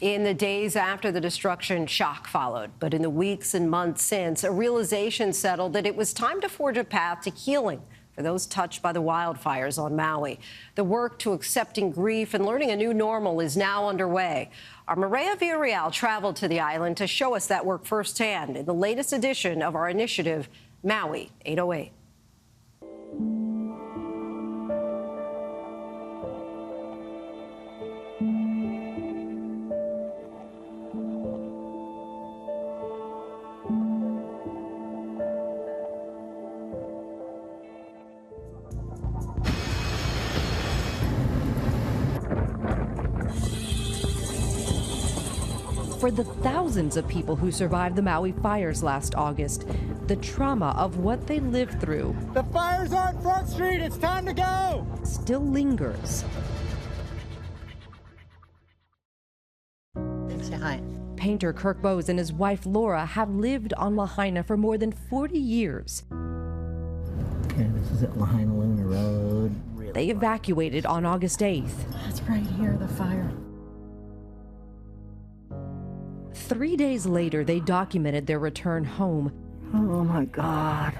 In the days after the destruction, shock followed. But in the weeks and months since, a realization settled that it was time to forge a path to healing for those touched by the wildfires on Maui. The work to accepting grief and learning a new normal is now underway. Our Mireya Villarreal traveled to the island to show us that work firsthand in the latest edition of our initiative, Maui 808. For the thousands of people who survived the Maui fires last August, the trauma of what they lived through, the fire's on Front Street, it's time to go, still lingers. Say hi. Painter Kirk Bowes and his wife Laura have lived on Lahaina for more than 40 years. Okay, this is at Lahaina Luna Road. They evacuated on August 8th. That's right here, the fire. 3 days later, they documented their return home. Oh my God.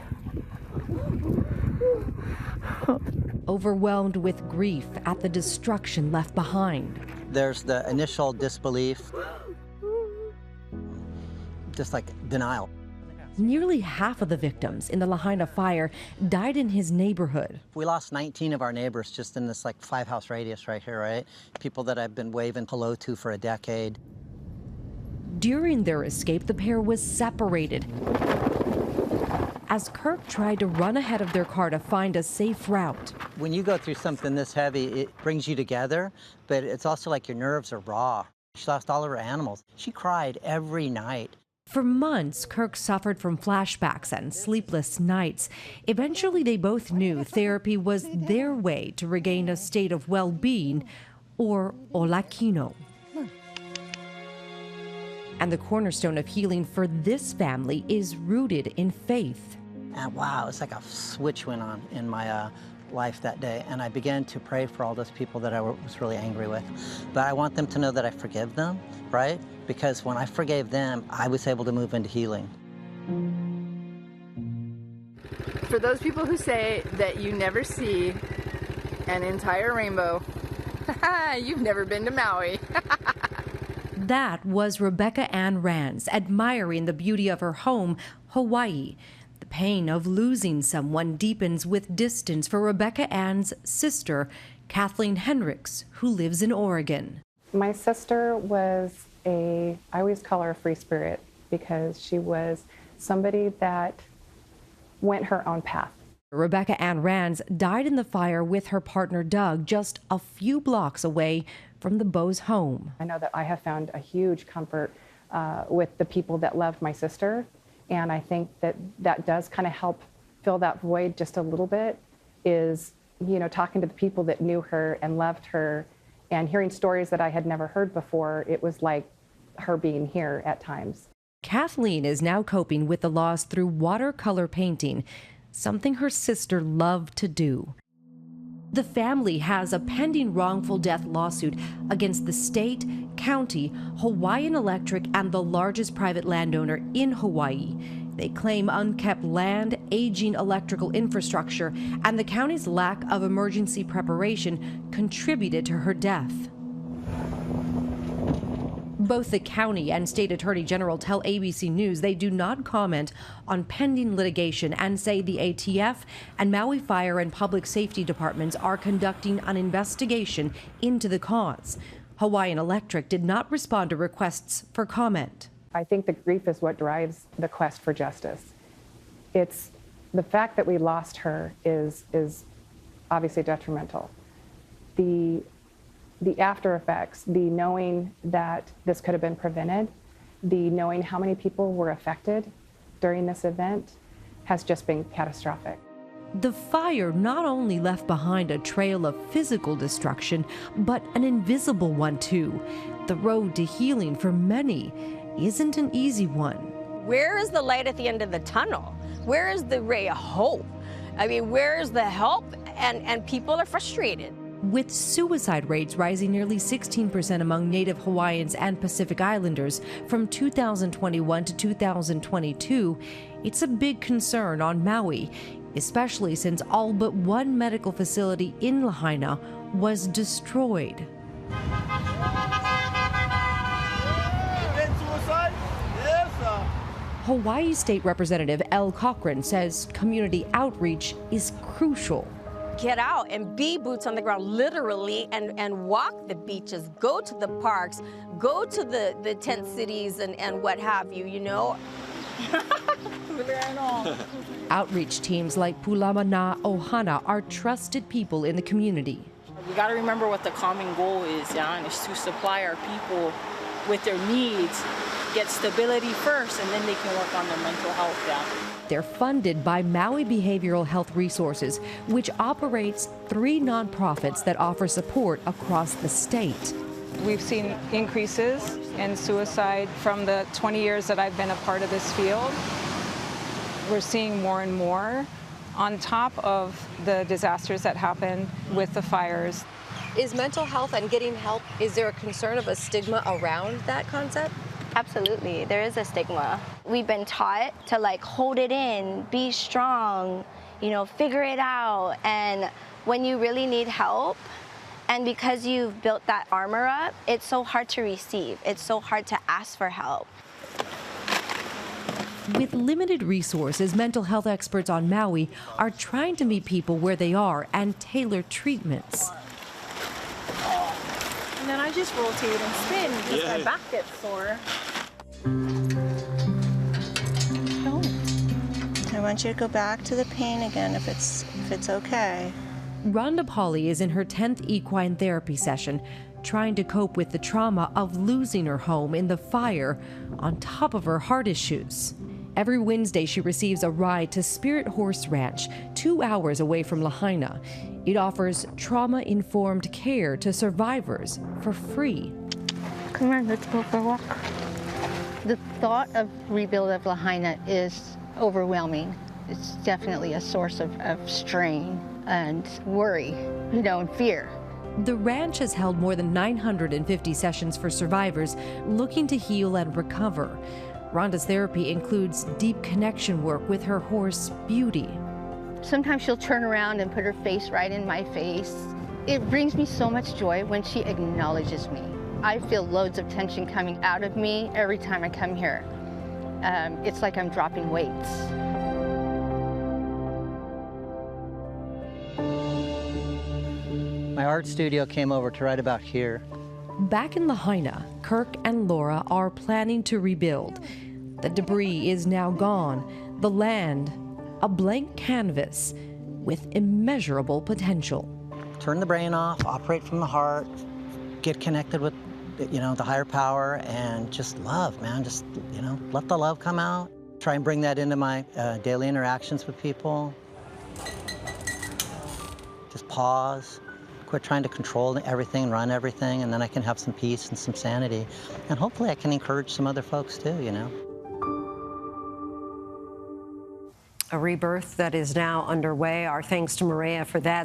Overwhelmed with grief at the destruction left behind. There's the initial disbelief, just like denial. Nearly half of the victims in the Lahaina fire died in his neighborhood. We lost 19 of our neighbors just in this like 5-house radius right here, right? People that I've been waving hello to for a decade. During their escape, the pair was separated as Kirk tried to run ahead of their car to find a safe route. When you go through something this heavy, it brings you together, but it's also like your nerves are raw. She lost all of her animals. She cried every night. For months, Kirk suffered from flashbacks and sleepless nights. Eventually, they both knew therapy was their way to regain a state of well-being, or Olakino. And the cornerstone of healing for this family is rooted in faith. And wow, it's like a switch went on in my life that day. And I began to pray for all those people that I was really angry with. But I want them to know that I forgive them, right? Because when I forgave them, I was able to move into healing. For those people who say that you never see an entire rainbow, you've never been to Maui. That was Rebecca Ann Rands, admiring the beauty of her home, Hawaii. The pain of losing someone deepens with distance for Rebecca Ann's sister, Kathleen Hendricks, who lives in Oregon. My sister was I always call her a free spirit, because she was somebody that went her own path. Rebecca Ann Rands died in the fire with her partner Doug just a few blocks away from the Bowes home. I know that I have found a huge comfort with the people that loved my sister, and I think that that does kind of help fill that void just a little bit, is, you know, talking to the people that knew her and loved her and hearing stories that I had never heard before. It was like her being here at times. Kathleen is now coping with the loss through watercolor painting, something her sister loved to do. The family has a pending wrongful death lawsuit against the state, county, Hawaiian Electric, and the largest private landowner in Hawaii. They claim unkept land, aging electrical infrastructure, and the county's lack of emergency preparation contributed to her death. Both the county and state attorney general tell ABC News they do not comment on pending litigation and say the ATF and Maui Fire and Public Safety Departments are conducting an investigation into the cause. Hawaiian Electric did not respond to requests for comment. I think the grief is what drives the quest for justice. It's the fact that we lost her is obviously detrimental. The after effects, the knowing that this could have been prevented, the knowing how many people were affected during this event has just been catastrophic. The fire not only left behind a trail of physical destruction, but an invisible one too. The road to healing for many isn't an easy one. Where is the light at the end of the tunnel? Where is the ray of hope? I mean, where is the help? And people are frustrated. With suicide rates rising nearly 16% among Native Hawaiians and Pacific Islanders from 2021 to 2022, it's a big concern on Maui, especially since all but one medical facility in Lahaina was destroyed. Hawaii State Representative Elle Cochran says community outreach is crucial. Get out and be boots on the ground, literally, and walk the beaches, go to the parks, go to the tent cities and what have you, you know? Outreach teams like Pulamana Ohana are trusted people in the community. We got to remember what the common goal is, yeah, and it's to supply our people with their needs, get stability first, and then they can work on their mental health, yeah. They're funded by Maui Behavioral Health Resources, which operates 3 nonprofits that offer support across the state. We've seen increases in suicide from the 20 years that I've been a part of this field. We're seeing more and more on top of the disasters that happened with the fires. Is mental health and getting help, is there a concern of a stigma around that concept? Absolutely, there is a stigma. We've been taught to like hold it in, be strong, you know, figure it out. And when you really need help, and because you've built that armor up, it's so hard to receive. It's so hard to ask for help. With limited resources, mental health experts on Maui are trying to meet people where they are and tailor treatments. And then I just rotate and spin because my back gets sore. I want you to go back to the pain again if it's okay. Rhonda Pauley is in her 10th equine therapy session, trying to cope with the trauma of losing her home in the fire on top of her heart issues. Every Wednesday, she receives a ride to Spirit Horse Ranch, 2 hours away from Lahaina. It offers trauma-informed care to survivors for free. Come on, let's go for a walk. The thought of rebuild of Lahaina is overwhelming. It's definitely a source of strain and worry, you know, and fear. The ranch has held more than 950 sessions for survivors looking to heal and recover. Rhonda's therapy includes deep connection work with her horse, Beauty. Sometimes she'll turn around and put her face right in my face. It brings me so much joy when she acknowledges me. I feel loads of tension coming out of me every time I come here. It's like I'm dropping weights. My art studio came over to write about here. Back in Lahaina, Kirk and Laura are planning to rebuild. The debris is now gone. The land, a blank canvas with immeasurable potential. Turn the brain off, operate from the heart, get connected with, you know, the higher power, and just love, man. Just, you know, let the love come out. Try and bring that into my daily interactions with people. Just pause. Quit trying to control everything, run everything, and then I can have some peace and some sanity. And hopefully I can encourage some other folks too, you know. A rebirth that is now underway. Our thanks to Mireya for that.